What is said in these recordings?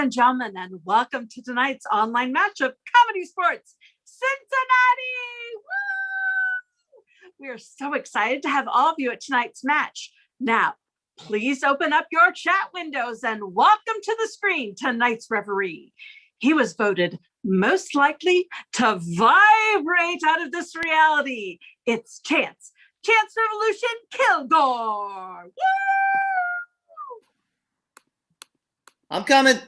and gentlemen, and welcome to tonight's online matchup, Comedy Sports Cincinnati. Woo! We are so excited to have all of you at tonight's match. Now, please open up your chat windows and welcome to the screen tonight's referee. He was voted most likely to vibrate out of this reality. It's Chance Revolution Kilgore. Woo! I'm coming.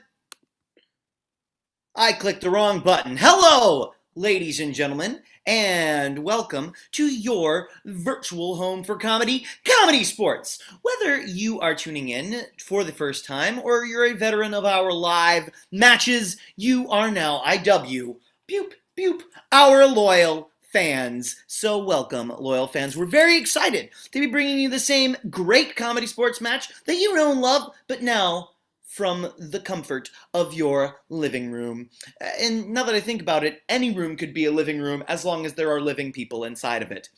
I clicked the wrong button. Hello, ladies and gentlemen, and welcome to your virtual home for comedy, Comedy Sports. Whether you are tuning in for the first time or you're a veteran of our live matches, you are now our loyal fans. So welcome, loyal fans. We're very excited to be bringing you the same great comedy sports match that you know and love, but now from the comfort of your living room. And now that I think about it, any room could be a living room as long as there are living people inside of it.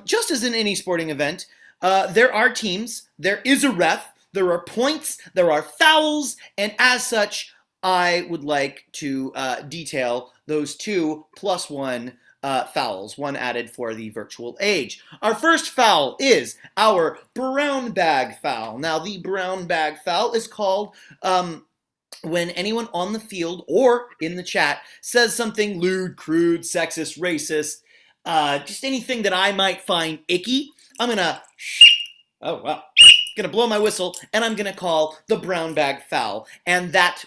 Just as in any sporting event, there are teams, there is a ref, there are points, there are fouls, and as such, I would like to detail those 2+1 fouls, one added for the virtual age. Our first foul is our brown bag foul. Now, the brown bag foul is called when anyone on the field or in the chat says something lewd, crude, sexist, racist, just anything that I might find icky. I'm gonna blow my whistle, and I'm gonna call the brown bag foul. And that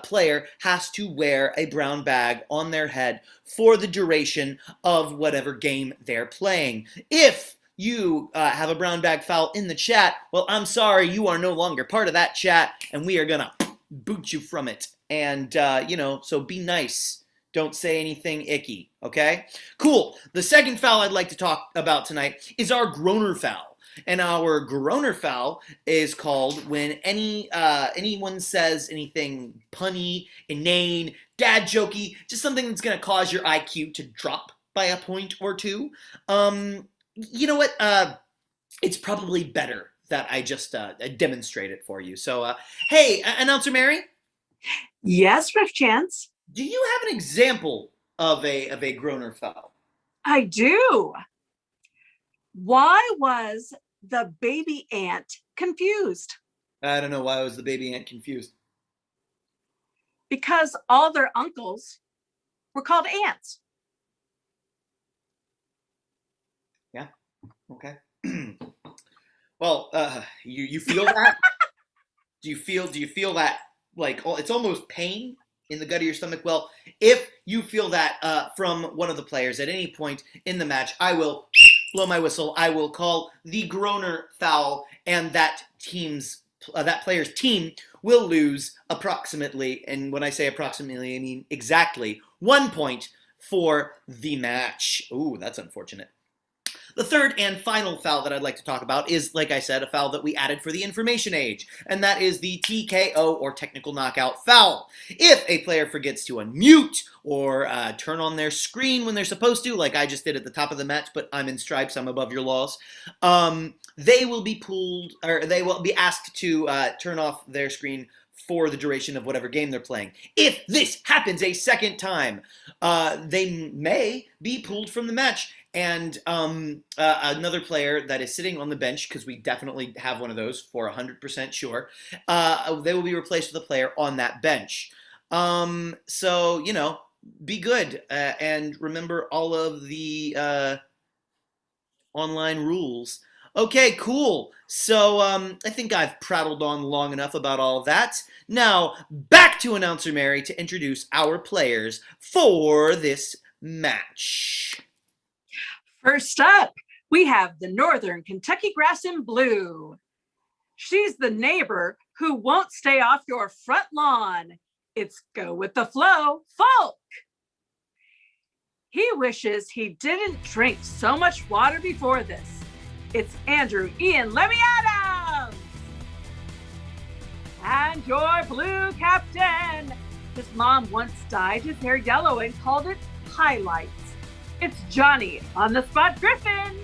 player has to wear a brown bag on their head for the duration of whatever game they're playing. If you have a brown bag foul in the chat, well, I'm sorry, you are no longer part of that chat, and we are gonna boot you from it. And, so be nice. Don't say anything icky, okay? Cool. The second foul I'd like to talk about tonight is our groaner foul. And our groaner foul is called when anyone says anything punny, inane, dad jokey, just something that's going to cause your IQ to drop by a point or two. You know what? It's probably better that I just demonstrate it for you. So, hey, Announcer Mary? Yes, Ref Chance? Do you have an example of a groaner foul? I do. Why was the baby ant confused? I don't know. Why was the baby ant confused? Because all their uncles were called ants. Yeah. Okay. Well, you feel that? Do you feel that like it's almost pain in the gut of your stomach? Well, if you feel that from one of the players at any point in the match, I will blow my whistle. I will call the groaner foul, and that player's team will lose approximately, and when I say approximately, I mean exactly 1 point for the match. Ooh, that's unfortunate. The third and final foul that I'd like to talk about is, like I said, a foul that we added for the information age, and that is the TKO, or technical knockout foul. If a player forgets to unmute or turn on their screen when they're supposed to, like I just did at the top of the match, but I'm in stripes, I'm above your laws, they will be asked to turn off their screen for the duration of whatever game they're playing. If this happens a second time, they may be pulled from the match. And another player that is sitting on the bench, because we definitely have one of those for 100% sure, they will be replaced with a player on that bench. So, be good and remember all of the online rules. Okay, cool. So I think I've prattled on long enough about all of that. Now, back to Announcer Mary to introduce our players for this match. First up, we have the Northern Kentucky Grass in blue. She's the neighbor who won't stay off your front lawn. It's Go With The Flow, Folk. He wishes he didn't drink so much water before this. It's Andrew Ian Lemmy Adams. And your blue captain. His mom once dyed his hair yellow and called it highlights. It's Johnny on the Spot Griffin.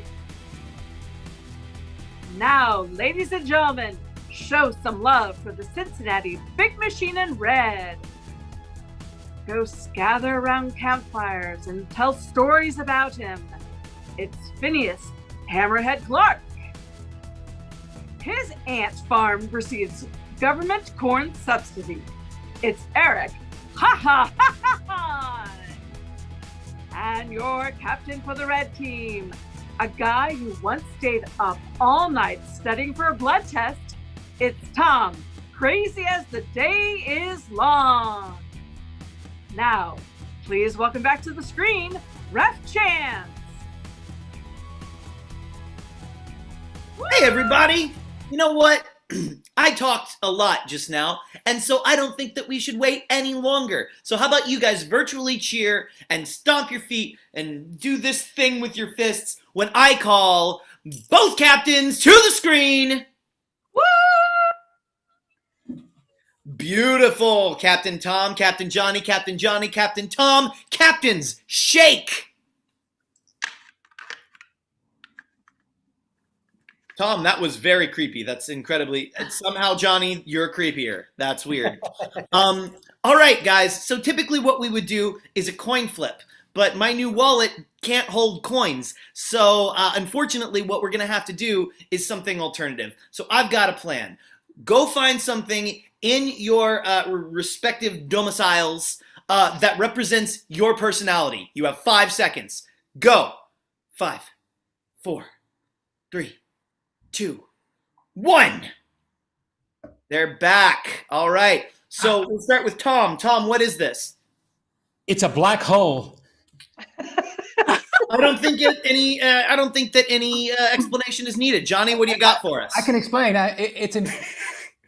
Now, ladies and gentlemen, Show some love for the Cincinnati Big Machine in red. Ghosts gather around campfires and tell stories about him. It's Phineas Hammerhead Clark. His ant farm receives government corn subsidy. It's Eric. Ha ha ha ha ha! And your captain for the red team, a guy who once stayed up all night studying for a blood test. It's Tom, crazy as the day is long. Now, please welcome back to the screen, Ref Chance. Hey, everybody. You know what? I talked a lot just now, and so I don't think that we should wait any longer. So how about you guys virtually cheer and stomp your feet and do this thing with your fists when I call both captains to the screen. Woo! Beautiful. Captain Tom, Captain Johnny, Captain Johnny, Captain Tom. Captains, shake. Tom, that was very creepy. That's incredibly... Somehow, Johnny, you're creepier. That's weird. All right, guys. So typically what we would do is a coin flip. But my new wallet can't hold coins. So unfortunately, what we're going to have to do is something alternative. So I've got a plan. Go find something in your respective domiciles that represents your personality. You have 5 seconds. Go. 5, 4, 3, 2, 1. They're back. All right. So we'll start with Tom. Tom, what is this? It's a black hole. I don't think that any explanation is needed. Johnny, what do you got for us? I can explain.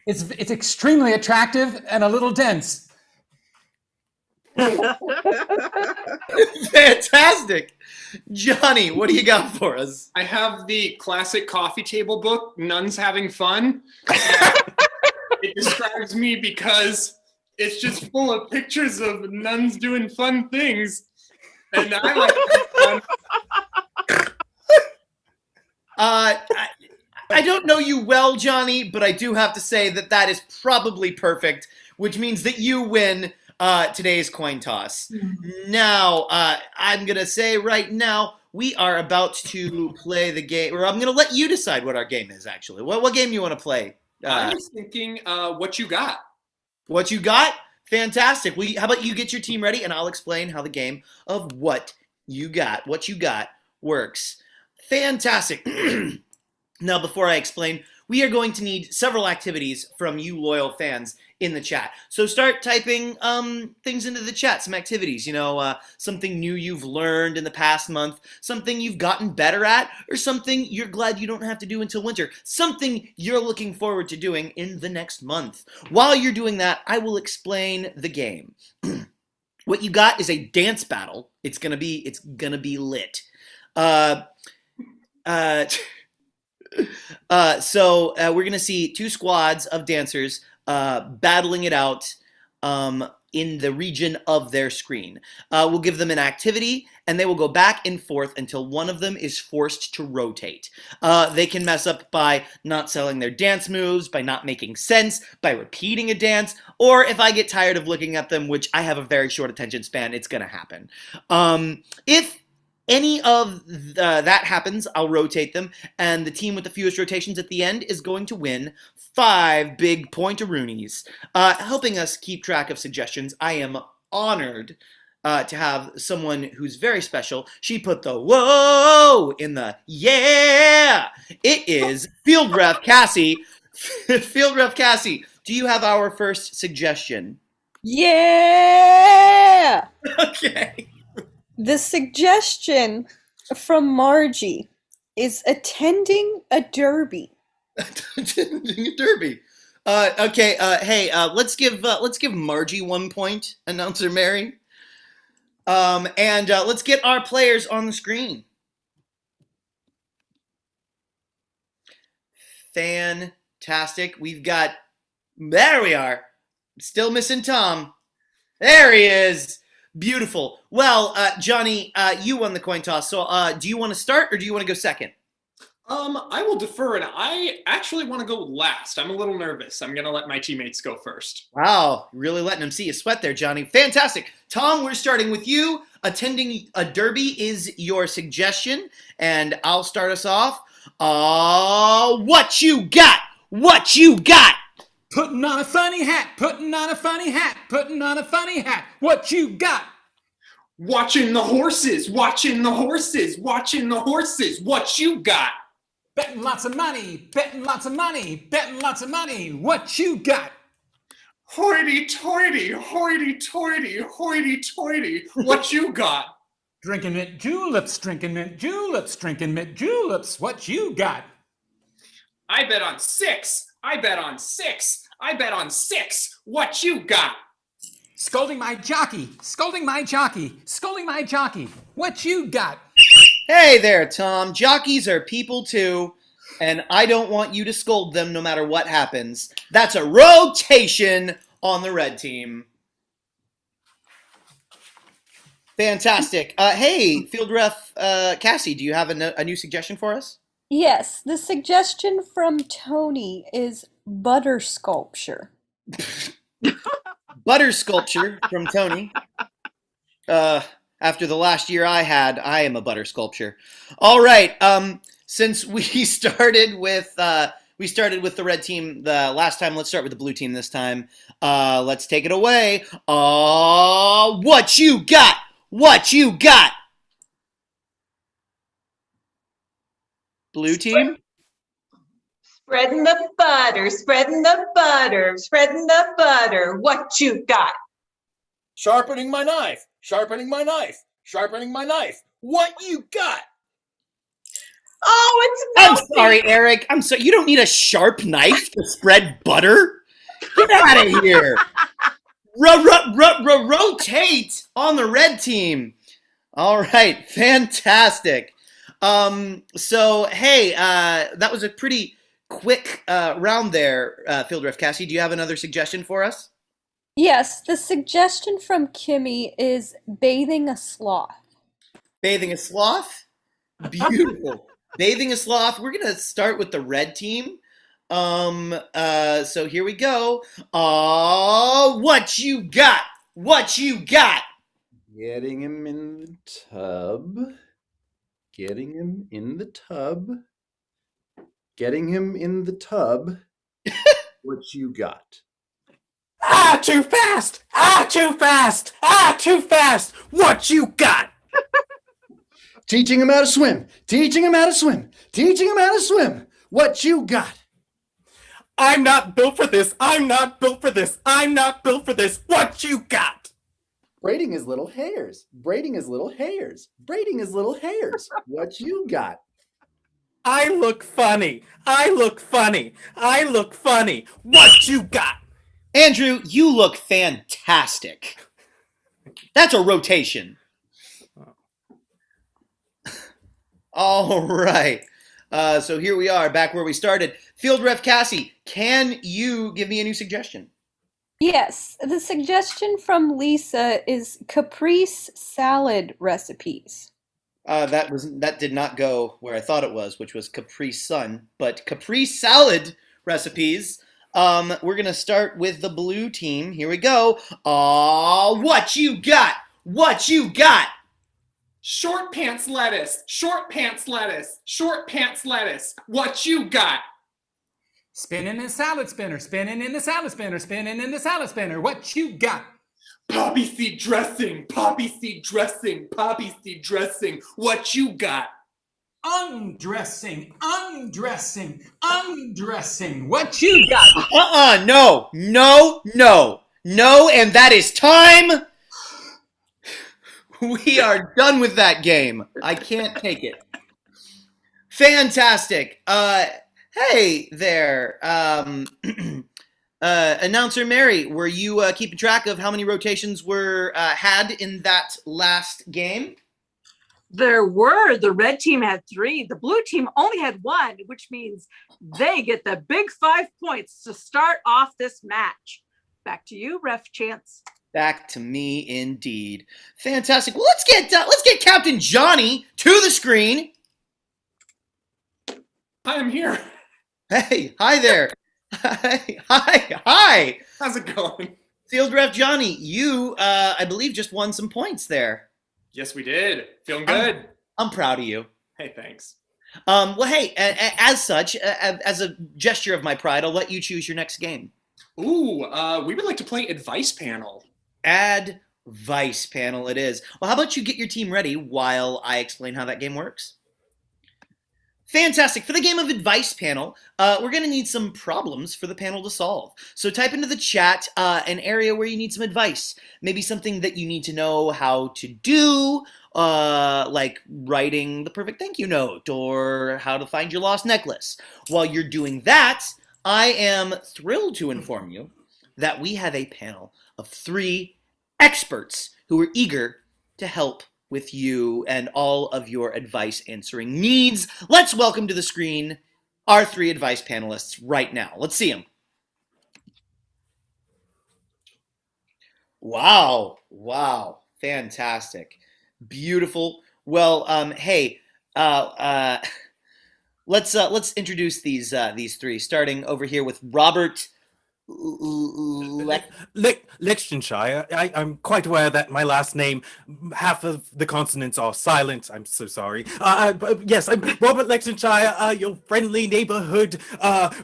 It's extremely attractive and a little dense. Fantastic. Johnny, what do you got for us? I have the classic coffee table book, Nuns Having Fun. It describes me because it's just full of pictures of nuns doing fun things. And I like fun. I don't know you well, Johnny, but I do have to say that that is probably perfect, which means that you win today's coin toss. Now, I'm going to say right now, we are about to play the game, or I'm going to let you decide what our game is, actually. What game you want to play? I was thinking, what you got? What you got? Fantastic. How about you get your team ready, and I'll explain how the game of what you got works. Fantastic. Now, before I explain, we are going to need several activities from you loyal fans in the chat. So start typing things into the chat, some activities, something new you've learned in the past month, something you've gotten better at, or something you're glad you don't have to do until winter, something you're looking forward to doing in the next month. While you're doing that, I will explain the game. What you got is a dance battle. It's gonna be lit. So we're going to see 2 squads of dancers battling it out in the region of their screen. We'll give them an activity, and they will go back and forth until one of them is forced to rotate. They can mess up by not selling their dance moves, by not making sense, by repeating a dance, or if I get tired of looking at them, which I have a very short attention span, it's going to happen. If any of that happens, I'll rotate them, and the team with the fewest rotations at the end is going to win 5 big point-a-roonies. Helping us keep track of suggestions, I am honored to have someone who's very special. She put the whoa in the yeah. It is Field Ref Cassie. Field Ref Cassie, do you have our first suggestion? Yeah! Okay. The suggestion from Margie is attending a derby. Attending a derby. Okay. Hey, let's give Margie 1 point, announcer Mary. And let's get our players on the screen. Fantastic. We've got. There we are. Still missing Tom. There he is. Beautiful. Well, Johnny, you won the coin toss. So do you want to start or do you want to go second? I will defer, and I actually want to go last. I'm a little nervous. I'm going to let my teammates go first. Wow, really letting them see you sweat there, Johnny. Fantastic. Tom, we're starting with you. Attending a derby is your suggestion, and I'll start us off. What you got? What you got? Putting on a funny hat, putting on a funny hat, putting on a funny hat. What you got? Watching the horses, watching the horses, watching the horses. What you got? Betting lots of money, betting lots of money, betting lots of money. What you got? Hoity-toity, hoity-toity, hoity-toity. What you got? Drinking mint juleps, drinking mint juleps, drinking mint juleps. What you got? I bet on 6. I bet on 6. I bet on 6. What you got? Scolding my jockey, scolding my jockey, scolding my jockey. What you got? Hey there, Tom. Jockeys are people too, and I don't want you to scold them no matter what happens. That's a rotation on the red team. Fantastic. Hey, field ref Cassie, do you have a new suggestion for us? Yes, the suggestion from Tony is butter sculpture. Butter sculpture from Tony. After the last year I had, I am a butter sculpture. All right. Since we started with the red team the last time, let's start with the blue team this time. Let's take it away. What you got? What you got? Blue team? Spreading the butter, spreading the butter, spreading the butter. What you got? Sharpening my knife, sharpening my knife, sharpening my knife. What you got? Oh, it's I'm melting. sorry, Eric. I'm sorry. You don't need a sharp knife to spread butter. Get out of here. Rotate on the red team. All right, fantastic. So hey, that was a pretty quick round there, field ref Cassie. Do you have another suggestion for us? Yes, the suggestion from Kimmy is bathing a sloth. Bathing a sloth? Beautiful. Bathing a sloth. We're gonna start with the red team. So here we go. What you got? What you got? Getting him in the tub. Getting him in the tub. Getting him in the tub. What you got? Ah, too fast! Ah, too fast! Ah, too fast! What you got? Teaching him how to swim. Teaching him how to swim. Teaching him how to swim. What you got? I'm not built for this. I'm not built for this. I'm not built for this. What you got? Braiding his little hairs. Braiding his little hairs. Braiding his little hairs. What you got? I look funny. I look funny. I look funny. What you got? Andrew, you look fantastic. That's a rotation. All right. So here we are, back where we started. Field ref Cassie, can you give me a new suggestion? Yes, the suggestion from Lisa is caprese salad recipes. That did not go where I thought it was, which was Capri Sun, but Capri salad recipes. We're gonna start with the blue team. Here we go. What you got? What you got? Short pants lettuce, short pants lettuce, short pants lettuce. What you got? Spinning in the salad spinner, spinning in the salad spinner, spinning in the salad spinner. What you got? Poppy seed dressing, poppy seed dressing, poppy seed dressing. What you got? Undressing, undressing, undressing. What you got? No, and that is time. We are done with that game. I can't take it. Fantastic. Hey there. Announcer Mary, were you keeping track of how many rotations were had in that last game? There were. The red team had 3. The blue team only had 1, which means they get the big 5 points to start off this match. Back to you, Ref Chance. Back to me, indeed. Fantastic. Well, let's get Captain Johnny to the screen. Hi, I'm here. Hey, hi there. Hi. How's it going? Field Ref Johnny, you, I believe, just won some points there. Yes, we did. Feeling good. I'm proud of you. Hey, thanks. Well, hey, as such, as a gesture of my pride, I'll let you choose your next game. Ooh, we would like to play Advice Panel. Advice Panel it is. Well, how about you get your team ready while I explain how that game works? Fantastic. For the game of Advice Panel, we're going to need some problems for the panel to solve. So type into the chat an area where you need some advice. Maybe something that you need to know how to do, like writing the perfect thank you note or how to find your lost necklace. While you're doing that, I am thrilled to inform you that we have a panel of 3 experts who are eager to help with you and all of your advice answering needs. Let's welcome to the screen our 3 advice panelists right now. Let's see them. Wow. Fantastic. Beautiful. Well, hey, let's introduce these 3, starting over here with Robert Lichtenshire. I'm quite aware that my last name, half of the consonants are silent. I'm so sorry. But yes, I'm Robert Lichtenshire, your friendly neighborhood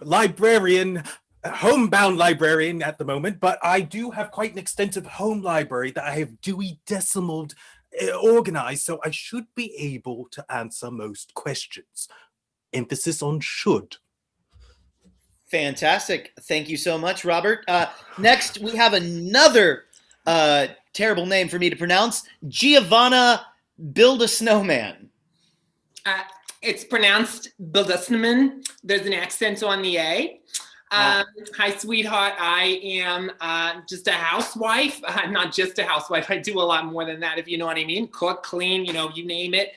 librarian, homebound librarian at the moment. But I do have quite an extensive home library that I have Dewey Decimaled organized, so I should be able to answer most questions. Emphasis on should. Fantastic. Thank you so much, Robert. Next, we have another terrible name for me to pronounce, Giovanna Build-A-Snowman. It's pronounced Bildusnaman. There's an accent on the A. Hi, sweetheart. I am just a housewife. I'm not just a housewife. I do a lot more than that, if you know what I mean. Cook, clean, you name it.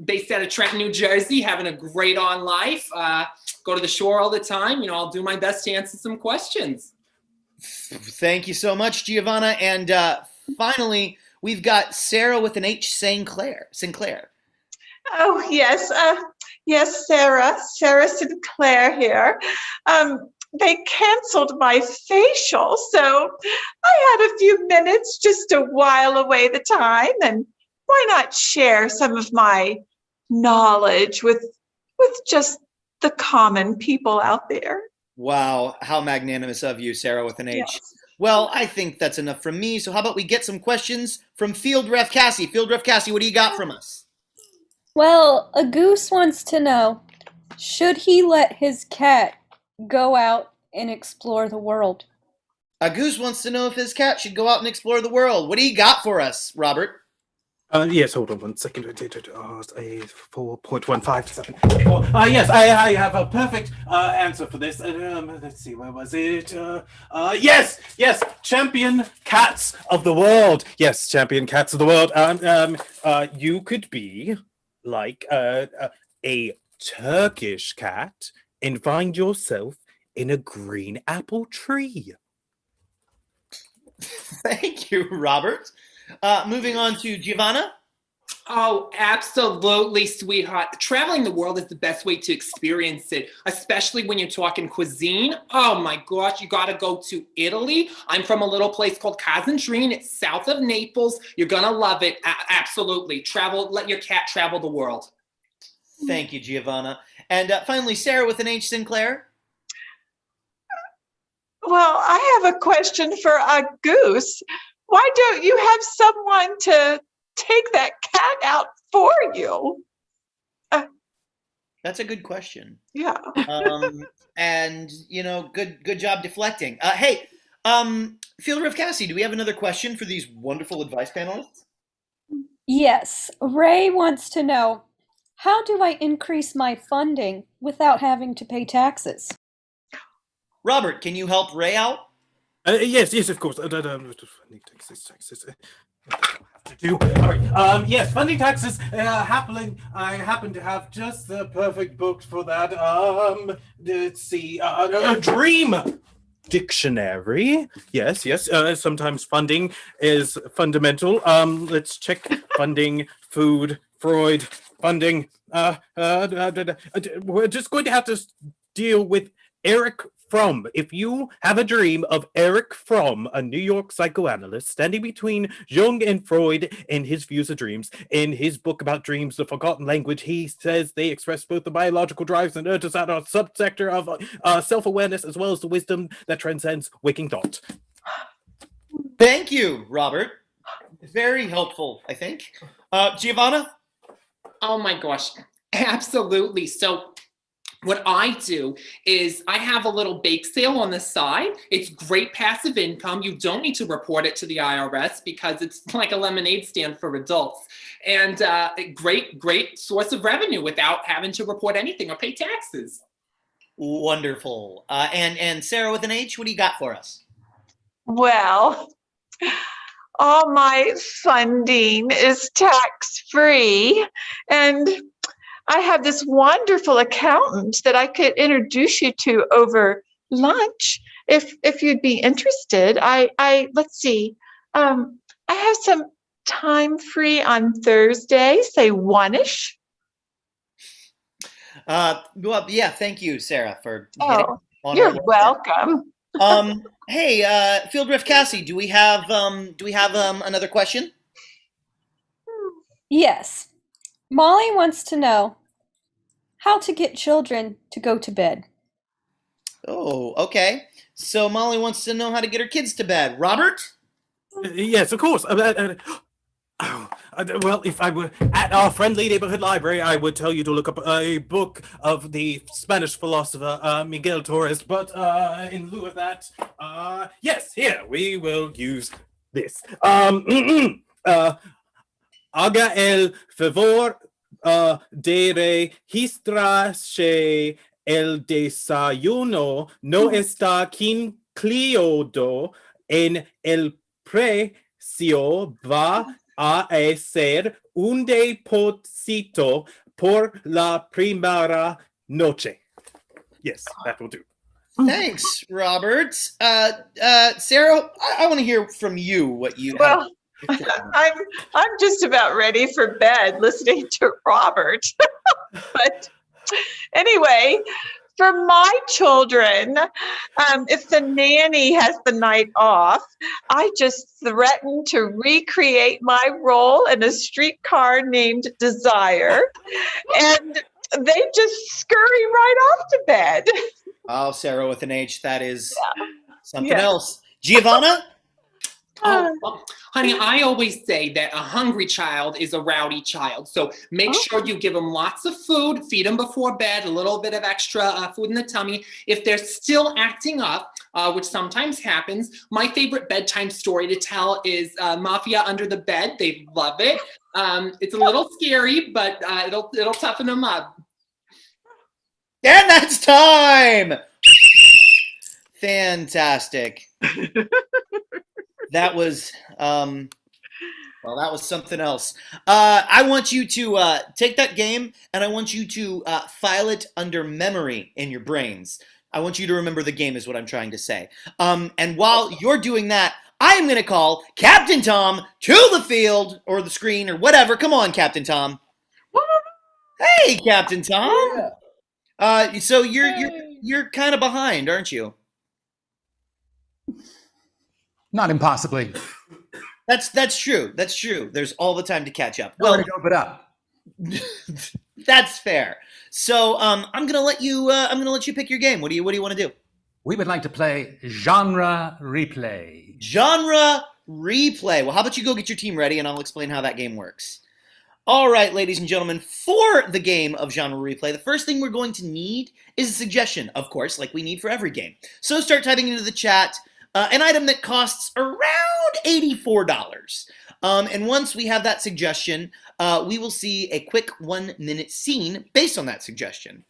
Based out of Trenton, New Jersey, having a great on life. Go to the shore all the time. I'll do my best to answer some questions. Thank you so much, Giovanna. And finally, we've got Sarah with an H, Sinclair. Oh, yes. Yes, Sarah Sinclair here. They canceled my facial, so I had a few minutes just to while away the time, and why not share some of my knowledge with just the common people out there? Wow, how magnanimous of you, Sarah with an H. Yes. Well, I think that's enough from me, so how about we get some questions from Field Ref Cassie. Field Ref Cassie, what do you got from us? Well, a goose wants to know, should he let his cat go out and explore the world? A goose wants to know if his cat should go out and explore the world. What do you got for us, Robert? Yes, hold on 1 second. 4.157. Yes, I have a perfect answer for this. Let's see, where was it? Yes, champion cats of the world. Yes, champion cats of the world. You could be like a Turkish cat and find yourself in a green apple tree. Thank you, Robert. Moving on to Giovanna. Oh, absolutely, sweetheart. Traveling the world is the best way to experience it, especially when you're talking cuisine. Oh my gosh, you gotta go to Italy. I'm from a little place called Casentine. It's south of Naples. You're gonna love it. Absolutely. Let your cat travel the world. Thank you, Giovanna. And finally, Sarah with an H, Sinclair. Well, I have a question for a goose. Why don't you have someone to take that cat out for you? That's a good question. Yeah. And good job deflecting. Hey, Field Ref Cassie, do we have another question for these wonderful advice panelists? Yes, Ray wants to know, how do I increase my funding without having to pay taxes? Robert, can you help Ray out? Yes, of course. Yes, funding taxes. I happen to have just the perfect book for that. Let's see. A dream dictionary. Yes. Sometimes funding is fundamental. Let's check funding, food, Freud funding. We're just going to have to deal with Eric Fromm. If you have a dream of Eric Fromm, a New York psychoanalyst, standing between Jung and Freud and his views of dreams, in his book about dreams, The Forgotten Language, he says they express both the biological drives and urges out of a subsector of self-awareness, as well as the wisdom that transcends waking thought. Thank you, Robert. Very helpful, I think. Giovanna? Oh my gosh, absolutely. So what I do is I have a little bake sale on the side. It's great passive income. You don't need to report it to the IRS because it's like a lemonade stand for adults. And great source of revenue without having to report anything or pay taxes. Wonderful. And Sarah with an H, what do you got for us? Well, all my funding is tax-free, and I have this wonderful accountant that I could introduce you to over lunch if you'd be interested. Let's see. I have some time free on Thursday, say 1-ish. Well, yeah, thank you, Sarah, for Oh, on you're our welcome. Hey, Fieldrift Cassie, do we have another question? Yes. Molly wants to know how to get children to go to bed. Oh, okay. So Molly wants to know how to get her kids to bed. Robert? Yes, of course. Well, if I were at our friendly neighborhood library, I would tell you to look up a book of the Spanish philosopher Miguel Torres. But in lieu of that, yes, here we will use this. Haga el favor de registrarse. El desayuno no está incluido en el precio. Va a ser un depósito por la primera noche. Yes, that will do. Thanks, Robert. Sarah, I want to hear from you what you have. Well, I'm just about ready for bed listening to Robert. But anyway, for my children, if the nanny has the night off, I just threaten to recreate my role in a streetcar named Desire, and they just scurry right off to bed. Oh, Sarah with an H, that is something Yeah. else. Giovanna? Oh, well, honey, I always say that a hungry child is a rowdy child. So make sure you give them lots of food, feed them before bed, a little bit of extra food in the tummy. If they're still acting up, which sometimes happens, my favorite bedtime story to tell is Mafia Under the Bed. They love it. It's a little scary, but it'll toughen them up. And that's time! Fantastic. That was that was something else. I want you to take that game and I want you to file it under memory in your brains. I want you to remember the game is what I'm trying to say. And while you're doing that, I am going to call Captain Tom to the field or the screen or whatever. Come on, Captain Tom. Hey, Captain Tom. So you're kind of behind, aren't you? Not impossibly. That's true. That's true. There's all the time to catch up. Nowhere to go but up. That's fair. So I'm gonna let you pick your game. What do you want to do? We would like to play genre replay. Genre replay. Well, how about you go get your team ready and I'll explain how that game works. All right, ladies and gentlemen, for the game of genre replay, the first thing we're going to need is a suggestion, of course, like we need for every game. So start typing into the chat an item that costs around $84. And once we have that suggestion, we will see a quick 1-minute scene based on that suggestion.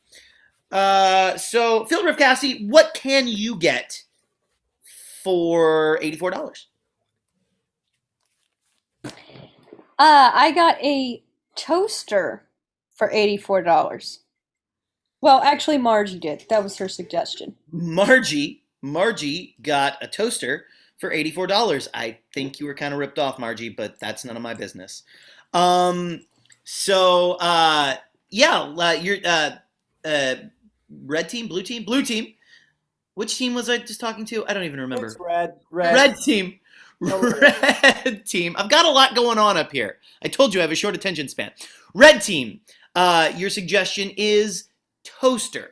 So, Fieldrift Cassie, what can you get for $84? I got a toaster for $84. Well, actually, Margie did. That was her suggestion. Margie got a toaster for $84. I think you were kind of ripped off, Margie, but that's none of my business. So you're red team, blue team, blue team. Which team was I just talking to? I don't even remember. It's red. Red team. Oh, Red team. I've got a lot going on up here. I told you I have a short attention span. Red team. Your suggestion is toaster.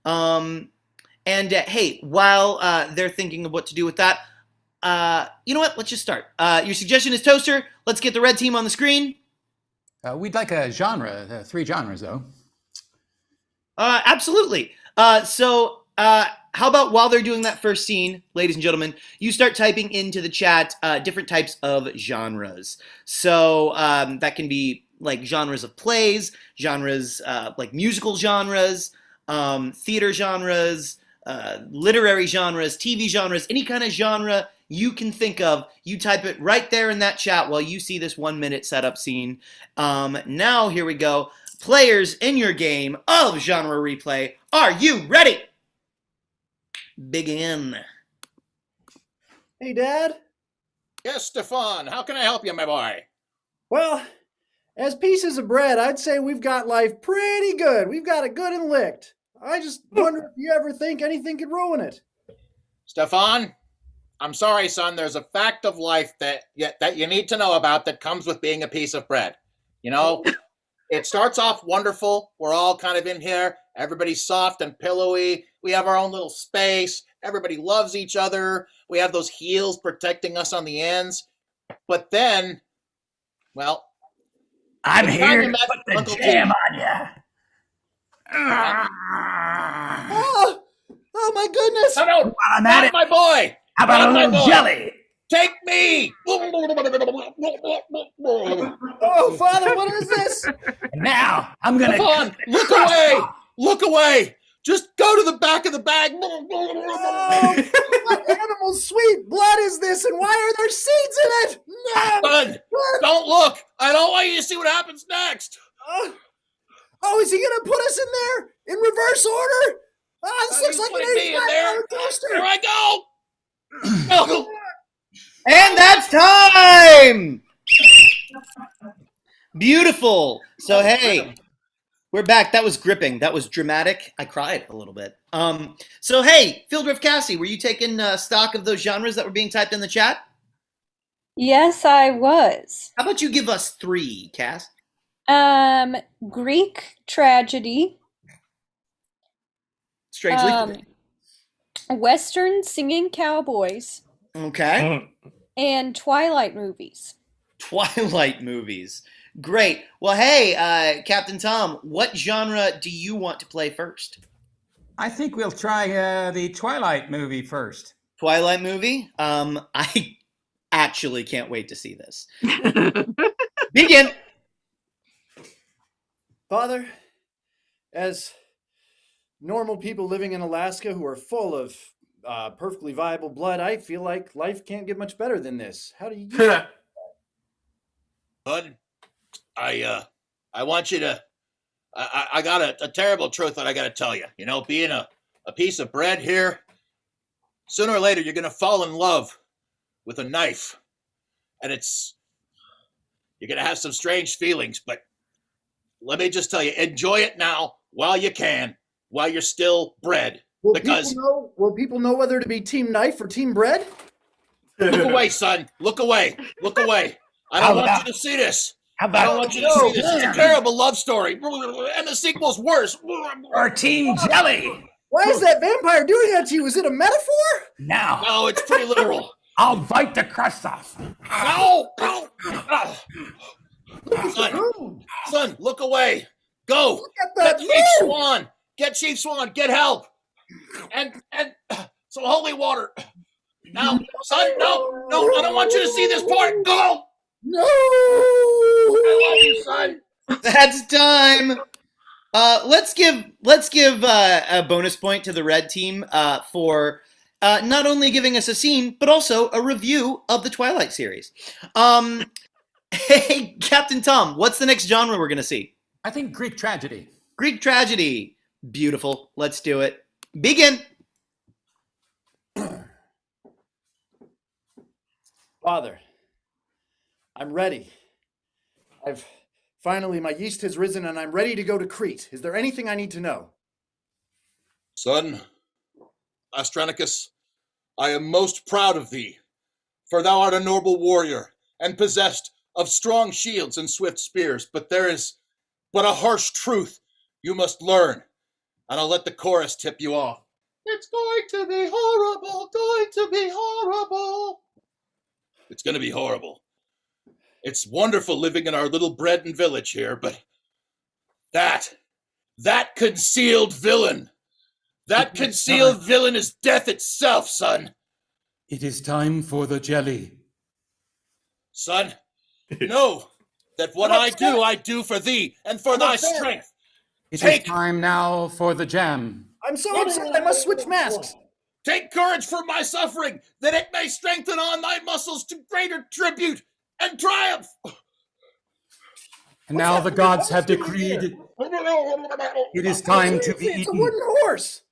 Hey, while they're thinking of what to do with that, you know what? Let's just start. Your suggestion is toaster. Let's get the red team on the screen. We'd like a genre, 3 genres though. Absolutely. How about while they're doing that first scene, ladies and gentlemen, you start typing into the chat different types of genres. So that can be like genres of plays, genres like musical genres, theater genres, literary genres, TV genres, any kind of genre you can think of. You type it right there in that chat while you see this 1-minute setup scene. Now, here we go. Players in your game of genre replay, are you ready? Begin. Hey, Dad. Yes, Stefan. How can I help you, my boy? Well, as pieces of bread, I'd say we've got life pretty good. We've got it good and licked. I just wonder if you ever think anything could ruin it. Stefan, I'm sorry, son. There's a fact of life that you need to know about that comes with being a piece of bread. You know, it starts off wonderful. We're all kind of in here. Everybody's soft and pillowy. We have our own little space. Everybody loves each other. We have those heels protecting us on the ends. But then, well, I'm it's here time to you met put the Uncle jam T. on you. Oh my goodness! No, While I'm at not it, my boy. how about Not a my little boy. jelly? Take me! Oh, Father, what is this? And now I'm gonna Stefan, look away! Look away! Just go to the back of the bag. Oh, what animal sweet blood is this, and why are there seeds in it? No! Son, don't look! I don't want you to see what happens next. Oh, is he gonna put us in there in reverse order? Oh, this looks like an Put me in there. $85 toaster. Here I go. No. And that's time! Beautiful. So, hey, we're back. That was gripping. That was dramatic. I cried a little bit. So, hey, Fieldrift Cassie, were you taking stock of those genres that were being typed in the chat? Yes, I was. How about you give us 3, Cass? Greek tragedy, Strangely. Western singing cowboys, Okay. and Twilight movies. Twilight movies. Great. Well, hey, Captain Tom, what genre do you want to play first? I think we'll try the Twilight movie first. Twilight movie? I actually can't wait to see this. Begin. Father, as normal people living in Alaska who are full of perfectly viable blood, I feel like life can't get much better than this. How do you do that? Bud, I want you to. I got a terrible truth that I got to tell you. You know, being a piece of bread here, sooner or later you're gonna fall in love with a knife, and you're gonna have some strange feelings. But let me just tell you, enjoy it now while you can, while you're still bread. Will people know whether to be team knife or team bread? Look away, son. Look away. Look away. I don't want you to see this. How I don't about want you to see this. It's a terrible love story. And the sequel's worse. or Team Jelly? Why is that vampire doing that to you? Is it a metaphor? Now No, it's pretty literal. I'll bite the crust off. No! Son, look away. Go. Look at that. Get Chief Swan. Get Chief Swan. Get help. And some holy water. Now, son, no, I don't want you to see this part. Go. No! I love you, son. That's time. Let's give a bonus point to the red team for not only giving us a scene but also a review of the Twilight series. Hey, Captain Tom, what's the next genre we're gonna see? I think Greek tragedy. Greek tragedy. Beautiful. Let's do it. Begin. Father, I'm ready. I've Finally, my yeast has risen and I'm ready to go to Crete. Is there anything I need to know? Son, Astronicus, I am most proud of thee, for thou art a noble warrior, and possessed of strong shields and swift spears, but there is but a harsh truth you must learn, and I'll let the chorus tip you off. It's going to be horrible, going to be horrible. It's going to be horrible. It's wonderful living in our little Breton village here, but that concealed villain, that concealed villain is death itself, son. It is time for the jelly. Son, know that what I do for thee and for thy strength. It is time now for the jam. I'm so upset I must switch masks. Take courage for my suffering, that it may strengthen on thy muscles to greater tribute and triumph. And now the gods have decreed it is time to be It's a eaten. wooden horse.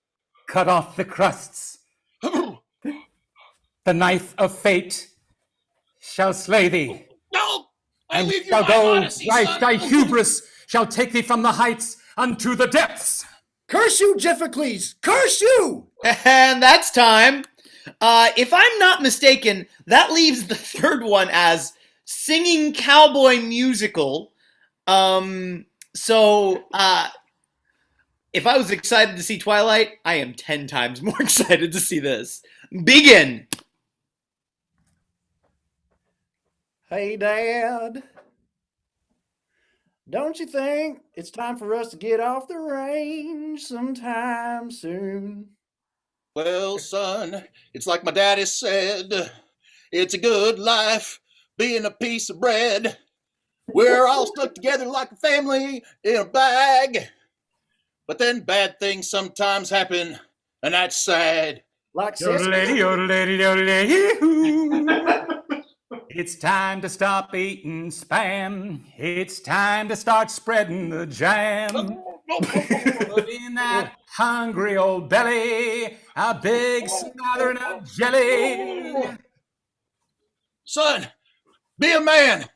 Cut off the crusts. The knife of fate shall slay thee. No! I And leave you shall my go, odyssey, son. thy hubris shall take thee from the heights unto the depths. Curse you, Jiphocles! Curse you! And that's time. If I'm not mistaken, that leaves the third one as singing cowboy musical. So if I was excited to see Twilight, I am 10 times more excited to see this. Begin. Hey, Dad. Don't you think it's time for us to get off the range sometime soon? Well, son, it's like my daddy said, it's a good life being a piece of bread. We're all stuck together like a family in a bag. But then bad things sometimes happen, and that's sad. Like Yodelady, yodelady, yodelady. It's time to stop eating Spam. It's time to start spreading the jam. Put in that hungry old belly a big smattering of jelly. Son, be a man.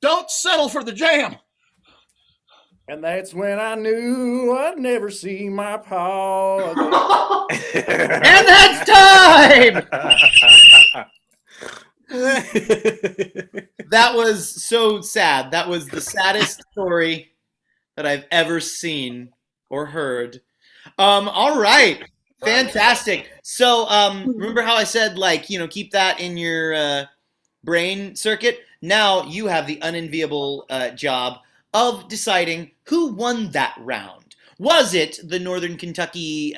Don't settle for the jam. And that's when I knew I'd never see my pa again. And that's time! That was so sad. That was the saddest story that I've ever seen or heard. All right. Fantastic. So, remember how I said, like, keep that in your brain circuit? Now you have the unenviable job of deciding who won that round. Was it the Northern Kentucky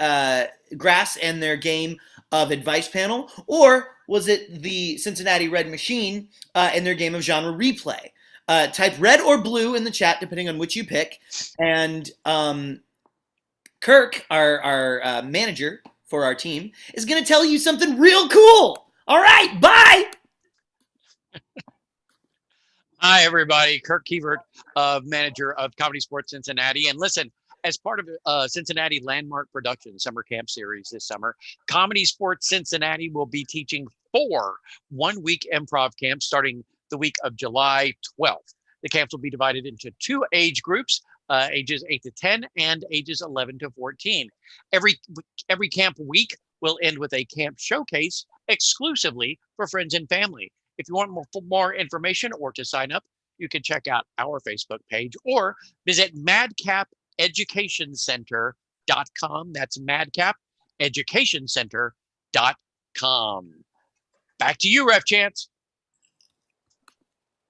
Grass and their game of Advice Panel, or was it the Cincinnati Red Machine and their game of Genre Replay? Type red or blue in the chat, depending on which you pick. And Kirk, our manager for our team, is going to tell you something real cool. All right, bye! Hi, everybody. Kirk Kievert, manager of Comedy Sports Cincinnati. And listen, as part of Cincinnati Landmark Productions Summer Camp Series this summer, Comedy Sports Cincinnati will be teaching 4 one-week improv camps starting the week of July 12th. The camps will be divided into 2 age groups, ages 8 to 10 and ages 11 to 14. Every camp week will end with a camp showcase exclusively for friends and family. If you want more information or to sign up, you can check out our Facebook page or visit madcapeducationcenter.com. That's madcapeducationcenter.com. Back to you, Ref Chance.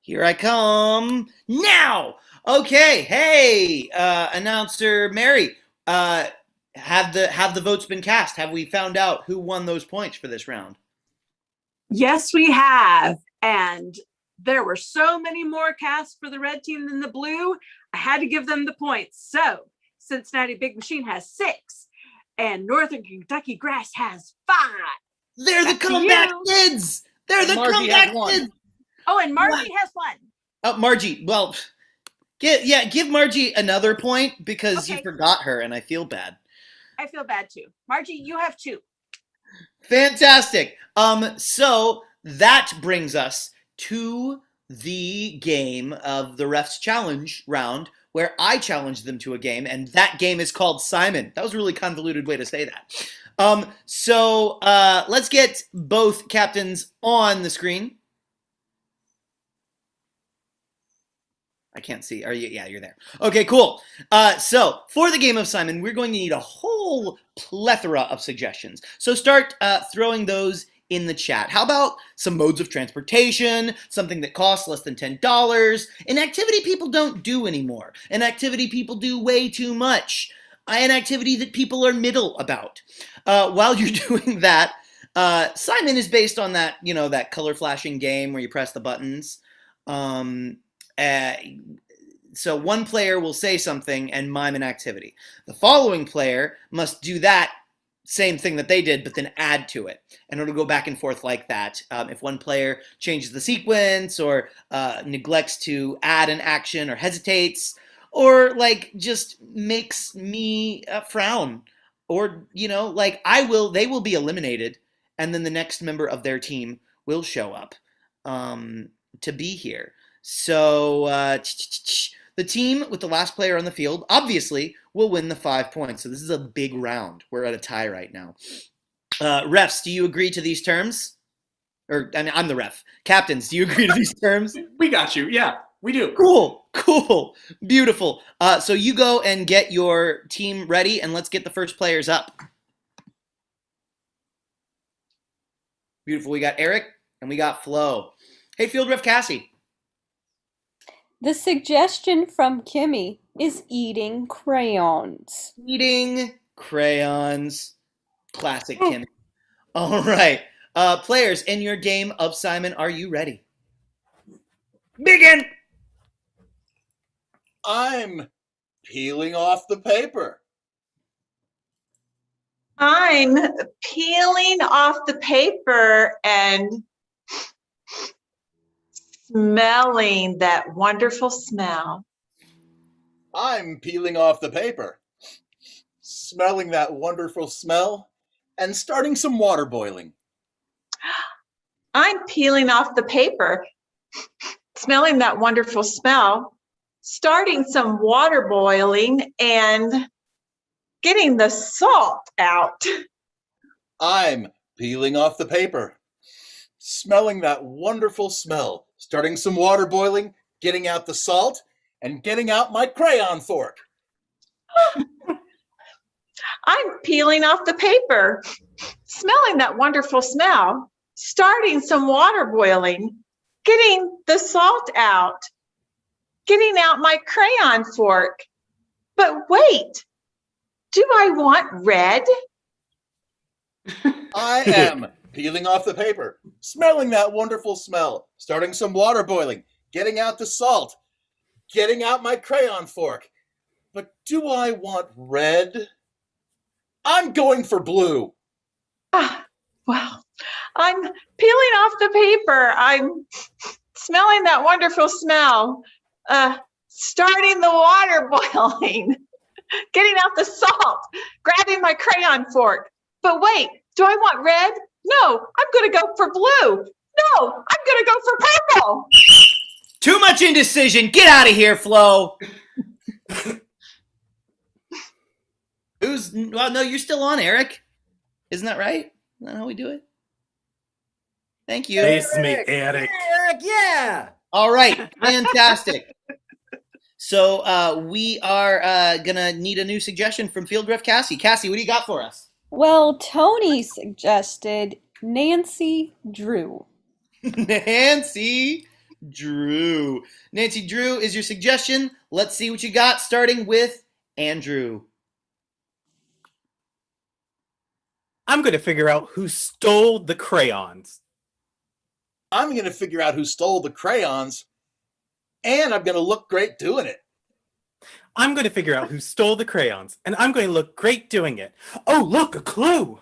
Here I come now. Okay, hey, announcer Mary, have the votes been cast? Have we found out who won those points for this round? Yes, we have. And there were so many more casts for the red team than the blue. I had to give them the points. So Cincinnati Big Machine has 6 and Northern Kentucky Grass has 5. They're the comeback kids. They're the comeback kids. Oh, and Margie has 1. Oh, Margie. Well, give Margie another point because you forgot her, and I feel bad. I feel bad too. Margie, you have 2. Fantastic. So that brings us to the game of the refs challenge round, where I challenged them to a game, and that game is called Simon. That was a really convoluted way to say that. So let's get both captains on the screen. I can't see. Are you? Yeah, you're there. Okay, cool. So for the game of Simon, we're going to need a whole plethora of suggestions. So start throwing those in the chat. How about some modes of transportation, something that costs less than $10, an activity people don't do anymore, an activity people do way too much, an activity that people are middle about. While you're doing that, Simon is based on that, that color flashing game where you press the buttons. So one player will say something and mime an activity. The following player must do that same thing that they did, but then add to it. And it'll go back and forth like that. If one player changes the sequence or neglects to add an action or hesitates or just makes me frown or, they will be eliminated. And then the next member of their team will show up to be here. So the team with the last player on the field, obviously, will win the 5 points. So this is a big round. We're at a tie right now. Refs, do you agree to these terms? I'm the ref. Captains, do you agree to these terms? We got you. Yeah, we do. Cool. Beautiful. So you go and get your team ready, and let's get the first players up. Beautiful. We got Eric, and we got Flo. Hey, Field Ref Cassie. The suggestion from Kimmy is eating crayons. Eating crayons. Classic Kimmy. All right. Players, in your game of Simon, are you ready? Begin! I'm peeling off the paper. I'm peeling off the paper and smelling that wonderful smell. I'm peeling off the paper, smelling that wonderful smell, and starting some water boiling. I'm peeling off the paper, smelling that wonderful smell, starting some water boiling, and getting the salt out. I'm peeling off the paper, smelling that wonderful smell, starting some water boiling, getting out the salt, and getting out my crayon fork. I'm peeling off the paper, smelling that wonderful smell, starting some water boiling, getting the salt out, getting out my crayon fork. But wait, do I want red? I am peeling off the paper, smelling that wonderful smell, starting some water boiling, getting out the salt, getting out my crayon fork. But do I want red? I'm going for blue. Well, I'm peeling off the paper. I'm smelling that wonderful smell, starting the water boiling, getting out the salt, grabbing my crayon fork. But wait, do I want red? No, I'm going to go for blue. No, I'm going to go for purple. Too much indecision. Get out of here, Flo. Well, no, you're still on, Eric. Isn't that right? Isn't that how we do it? Thank you. Face me, Eric. Eric, yeah. All right, fantastic. So we are gonna need a new suggestion from Field Ref Cassie. Cassie, what do you got for us? Well, Tony suggested Nancy Drew. Nancy Drew. Nancy Drew is your suggestion. Let's see what you got, starting with Andrew. I'm going to figure out who stole the crayons. I'm going to figure out who stole the crayons, and I'm going to look great doing it. I'm going to figure out who stole the crayons, and I'm going to look great doing it. Oh, look, a clue.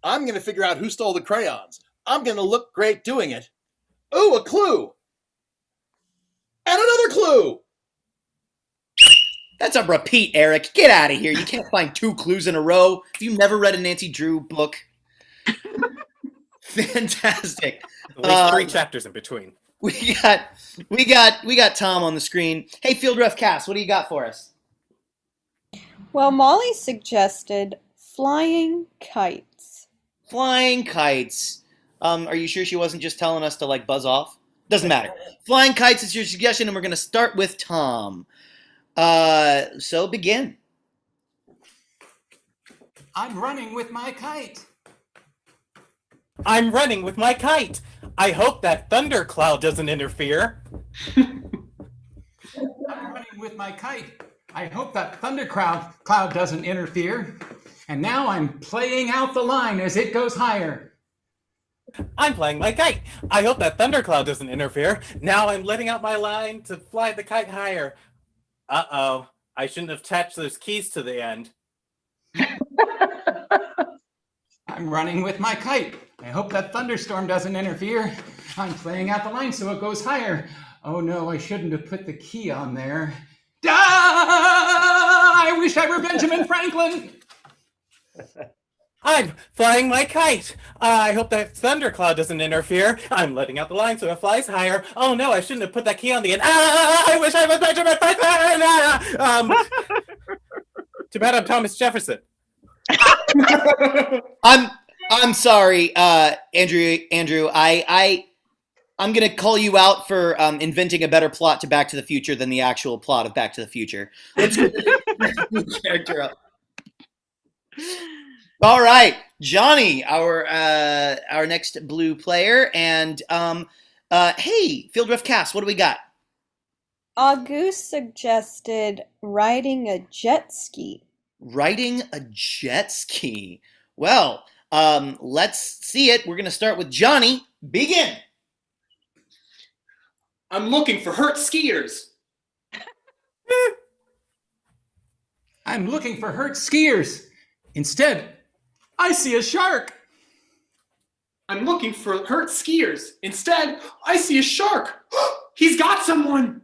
I'm going to figure out who stole the crayons. I'm going to look great doing it. Ooh, a clue. And another clue. That's a repeat, Eric. Get out of here. You can't find 2 clues in a row. If you've never read a Nancy Drew book. Fantastic. At least 3 chapters in between. We got Tom on the screen. Hey, Field Ref Cass, what do you got for us? Well, Molly suggested flying kites. Flying kites. Are you sure she wasn't just telling us to like buzz off? Doesn't matter. Flying kites is your suggestion, and we're gonna start with Tom. So begin. I'm running with my kite. I'm running with my kite. I hope that thundercloud doesn't interfere. I'm running with my kite. I hope that cloud doesn't interfere. And now I'm playing out the line as it goes higher. I'm flying my kite. I hope that thundercloud doesn't interfere. Now I'm letting out my line to fly the kite higher. Uh-oh. I shouldn't have attached those keys to the end. I'm running with my kite. I hope that thunderstorm doesn't interfere. I'm playing out the line so it goes higher. Oh no, I shouldn't have put the key on there. I wish I were Benjamin Franklin. I'm flying my kite. I hope that thundercloud doesn't interfere. I'm letting out the line so it flies higher. Oh no, I shouldn't have put that key on the end. I wish I was Benjamin Franklin. Too bad I'm Thomas Jefferson. I'm sorry, Andrew. I'm gonna call you out for inventing a better plot to Back to the Future than the actual plot of Back to the Future. Let's get the character up. All right, Johnny, our next blue player, and hey, Field Ref Cass, what do we got? August suggested riding a jet ski. Riding a jet ski. Well, let's see it. We're gonna start with Johnny. Begin. I'm looking for hurt skiers. I'm looking for hurt skiers. Instead, I see a shark. I'm looking for hurt skiers. Instead, I see a shark. He's got someone.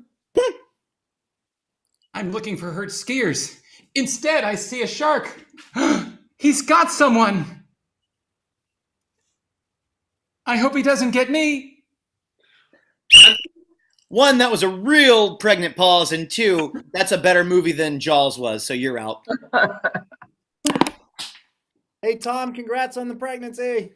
I'm looking for hurt skiers. Instead, I see a shark. He's got someone. I hope he doesn't get me. One, that was a real pregnant pause, and two, that's a better movie than Jaws was, so you're out. Hey, Tom, congrats on the pregnancy.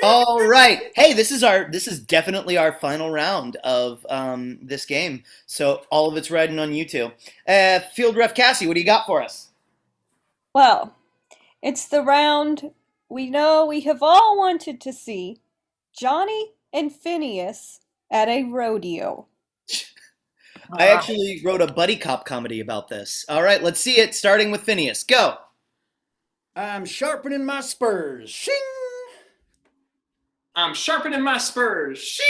All right. Hey, this is definitely our final round of this game. So all of it's riding on you two. Field Ref Cassie, what do you got for us? Well, it's the round we know we have all wanted to see. Johnny and Phineas at a rodeo. I actually wrote a buddy cop comedy about this. All right, let's see it, starting with Phineas. Go. I'm sharpening my spurs. Shing! I'm sharpening my spurs. Shing!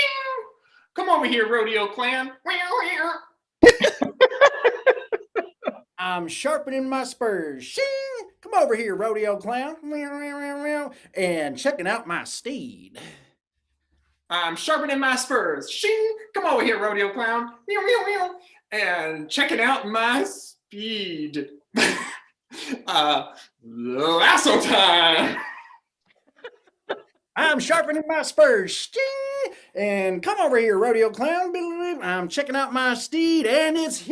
Come over here, rodeo clown. I'm sharpening my spurs. Shing! Come over here, rodeo clown. And checking out my steed. I'm sharpening my spurs. Shing! Come over here, rodeo clown. And checking out my speed. Lasso time. I'm sharpening my spurs. Shing! And come over here, rodeo clown. I'm checking out my steed, and it's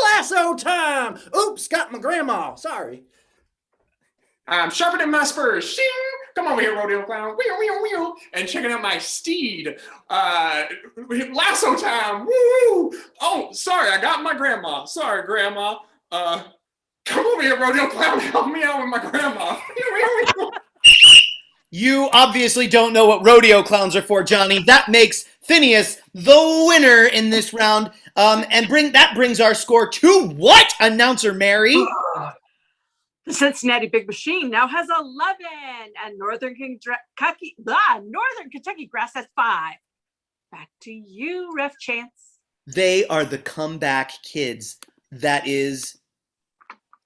lasso time. Oops, got my grandma. Sorry. I'm sharpening my spurs. Shing! Come over here, rodeo clown. And checking out my steed. Lasso time. Woo! Oh, sorry, I got my grandma. Sorry, grandma. Come over here, rodeo clown. Help me out with my grandma. You obviously don't know what rodeo clowns are for, Johnny. That makes Phineas the winner in this round. And that brings our score to what, Announcer Mary? The Cincinnati Big Machine now has 11, and Northern Kentucky Grass has 5. Back to you, Ref Chance. They are the comeback kids. That is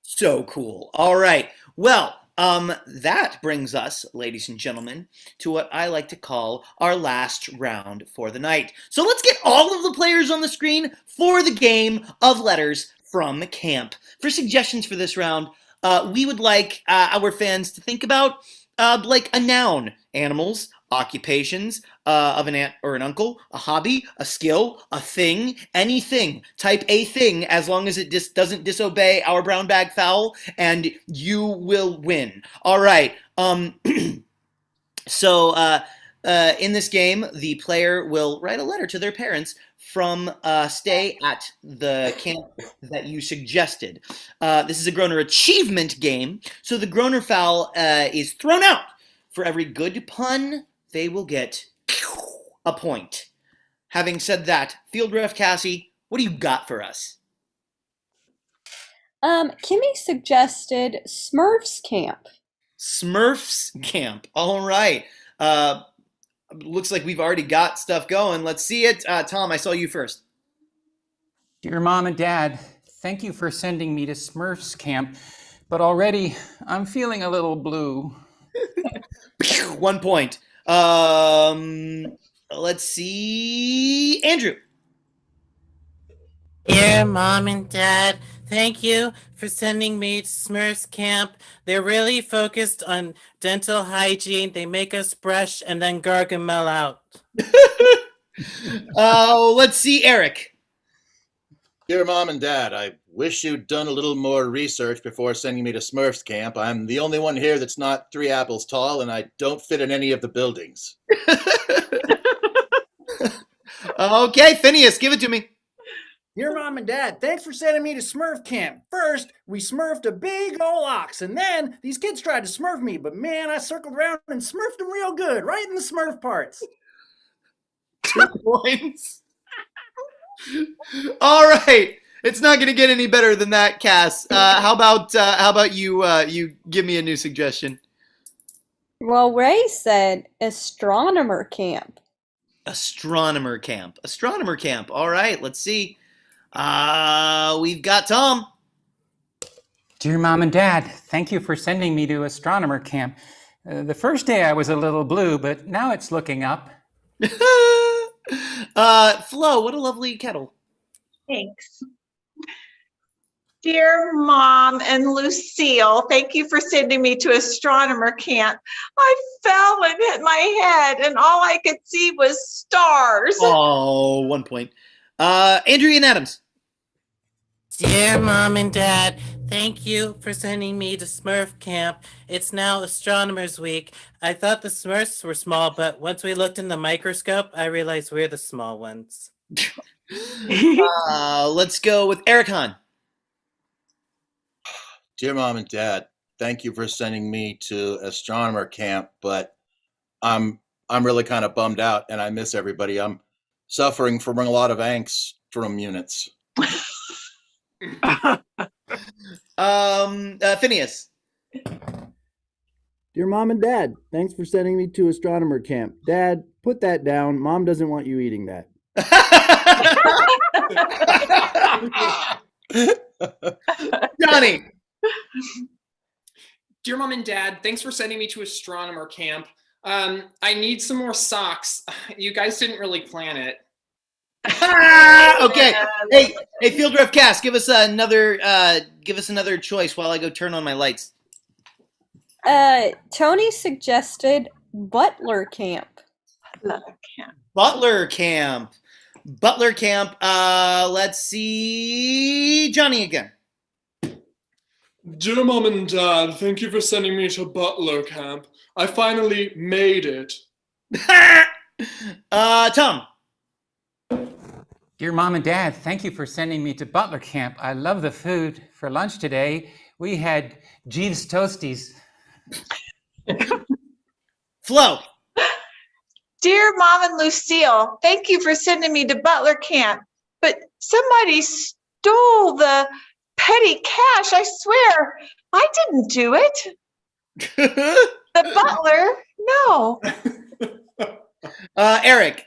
so cool. All right. Well, that brings us, ladies and gentlemen, to what I like to call our last round for the night. So let's get all of the players on the screen for the game of letters from camp. For suggestions for this round, we would like our fans to think about like a noun: animals, occupations of an aunt or an uncle, a hobby, a skill, a thing, anything. Type a thing as long as it doesn't disobey our brown bag foul, and you will win. All right. So in this game, the player will write a letter to their parents from stay at the camp that you suggested. This is a Groner achievement game, so the Groner foul is thrown out. For every good pun, they will get a point. Having said that, Field Ref Cassie, what do you got for us? Kimmy suggested Smurfs Camp. Smurfs Camp. All right. Looks like we've already got stuff going. Let's see it. Tom, I saw you first. Dear Mom and Dad, thank you for sending me to Smurfs Camp, but already I'm feeling a little blue. 1 point. Let's see. Andrew. Dear Mom and Dad, thank you for sending me to Smurfs Camp. They're really focused on dental hygiene. They make us brush and then gargle out. Let's see, Eric. Dear Mom and Dad, I wish you'd done a little more research before sending me to Smurfs Camp. I'm the only one here that's not 3 apples tall, and I don't fit in any of the buildings. Okay, Phineas, give it to me. Dear Mom and Dad, thanks for sending me to Smurf Camp. First, we smurfed a big ol' ox, and then these kids tried to smurf me, but man, I circled around and smurfed them real good, right in the smurf parts. 2 points. All right. It's not going to get any better than that, Cass. How about you you give me a new suggestion? Well, Ray said Astronomer Camp. Astronomer Camp. Astronomer Camp. All right, let's see. We've got Tom. Dear Mom and Dad, thank you for sending me to Astronomer Camp. The first day I was a little blue, but now it's looking up. Flo, what a lovely kettle. Thanks. Dear Mom and Lucille, thank you for sending me to Astronomer Camp. I fell and hit my head, and all I could see was stars. Oh, 1 point. Andrew and Adams. Dear Mom and Dad, thank you for sending me to Smurf Camp. It's now Astronomers Week. I thought the Smurfs were small, but once we looked in the microscope, I realized we're the small ones. Let's go with Eric Hahn. Dear Mom and Dad, thank you for sending me to Astronomer Camp, but I'm really kind of bummed out and I miss everybody. I'm suffering from a lot of angstrom units. Phineas. Dear Mom and Dad, thanks for sending me to Astronomer Camp. Dad, put that down. Mom doesn't want you eating that. Johnny. Dear Mom and Dad, thanks for sending me to Astronomer Camp. I need some more socks. You guys didn't really plan it. Okay. Hey, Field Ref Cass, give us another choice while I go turn on my lights. Tony suggested Butler Camp. Butler Camp. Let's see. Johnny again. Dear Mom and Dad, thank you for sending me to Butler Camp. I finally made it. Tom. Dear Mom and Dad, thank you for sending me to Butler Camp. I love the food. For lunch today, we had Jeeves Toasties. Flo. Dear Mom and Lucille, thank you for sending me to Butler Camp, but somebody stole the petty cash. I swear, I didn't do it. The butler, no. Eric.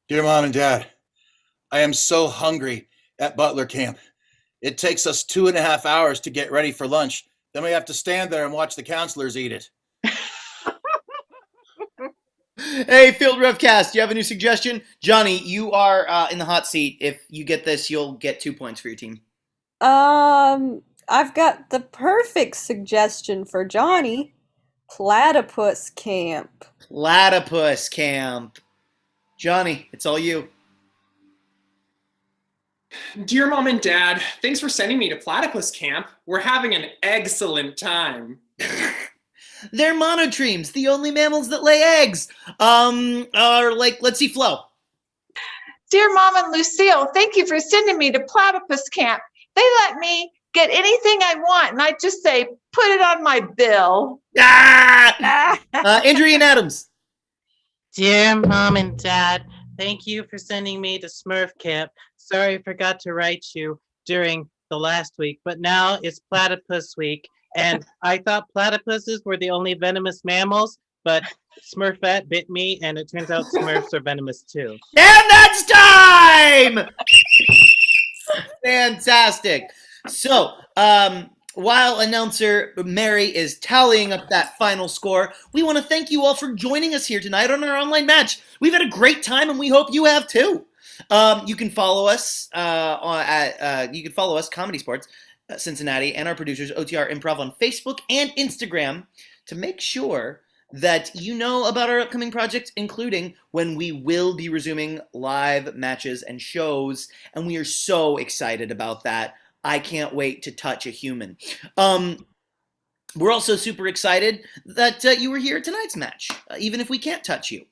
Dear Mom and Dad, I am so hungry at Butler Camp. It takes us 2.5 hours to get ready for lunch. Then we have to stand there and watch the counselors eat it. Hey, Field Ref Cast, do you have a new suggestion? Johnny, you are in the hot seat. If you get this, you'll get 2 points for your team. I've got the perfect suggestion for Johnny. Platypus Camp. Platypus Camp. Johnny, it's all you. Dear Mom and Dad, thanks for sending me to Platypus Camp. We're having an excellent time. They're monotremes, the only mammals that lay eggs. Let's see, Flo. Dear Mom and Lucille, thank you for sending me to Platypus Camp. They let me get anything I want, and I just say, put it on my bill. Andrea and Adams. Dear Mom and Dad, thank you for sending me to Smurf Camp. Sorry I forgot to write you during the last week, but now it's Platypus Week, and I thought platypuses were the only venomous mammals, but Smurfette bit me, and it turns out Smurfs are venomous too. And that's time! Fantastic. So, while announcer Mary is tallying up that final score, we want to thank you all for joining us here tonight on our online match. We've had a great time, and we hope you have too. You can follow us Comedy Sports Cincinnati, and our producers OTR Improv on Facebook and Instagram to make sure that you know about our upcoming projects, including when we will be resuming live matches and shows, and we are so excited about that. I can't wait to touch a human. We're also super excited that you were here at tonight's match, even if we can't touch you.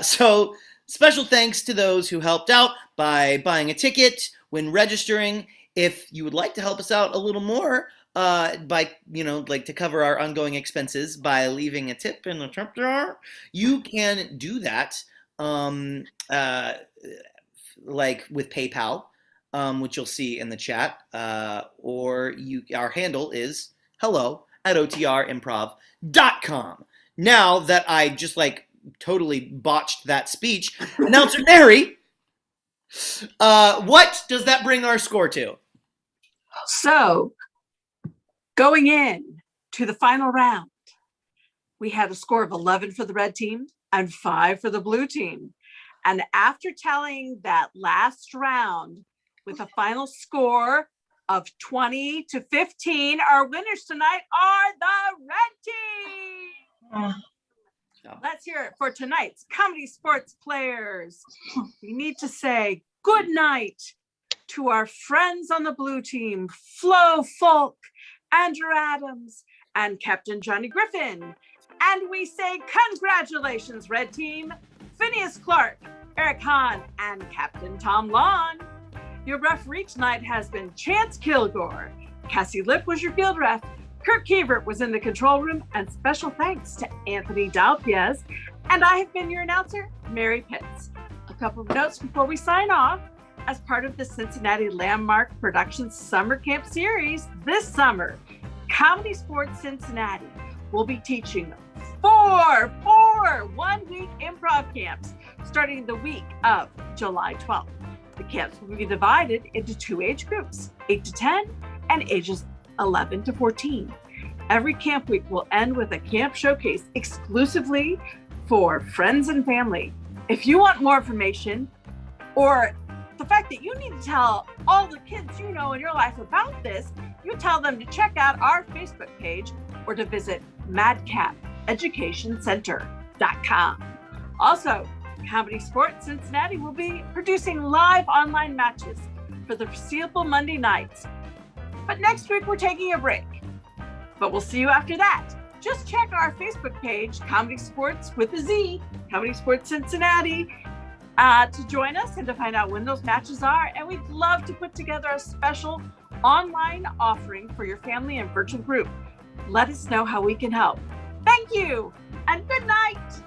So special thanks to those who helped out by buying a ticket when registering. If you would like to help us out a little more, to cover our ongoing expenses by leaving a tip in the tip jar, you can do that, with PayPal, which you'll see in the chat, our handle is hello@otrimprov.com. Now that I just totally botched that speech, announcer Mary, what does that bring our score to? So, going in to the final round, we had a score of 11 for the red team and 5 for the blue team. And after tallying that last round with a final score of 20-15, our winners tonight are the red team. Let's hear it for tonight's Comedy Sports players. We need to say good night to our friends on the blue team, Flo Folk, Andrew Adams, and Captain Johnny Griffin. And we say congratulations, red team, Phineas Clark, Eric Hahn, and Captain Tom Long. Your referee tonight has been Chance Kilgore. Cassie Lipp was your field ref. Kurt Kievert was in the control room, and special thanks to Anthony Dalpiez. And I have been your announcer, Mary Pitts. A couple of notes before we sign off. As part of the Cincinnati Landmark Productions Summer Camp Series this summer, Comedy Sports Cincinnati will be teaching four one-week improv camps starting the week of July 12th. The camps will be divided into 2 age groups, 8 to 10 and ages 11 to 14. Every camp week will end with a camp showcase exclusively for friends and family. If you want more information, or the fact that you need to tell all the kids you know in your life about this, you tell them to check out our Facebook page or to visit madcapeducationcenter.com. Also, Comedy Sports Cincinnati will be producing live online matches for the foreseeable Monday nights. But next week we're taking a break. But we'll see you after that. Just check our Facebook page, Comedy Sports with a Z, Comedy Sports Cincinnati, to join us and to find out when those matches are. And we'd love to put together a special online offering for your family and virtual group. Let us know how we can help. Thank you and good night.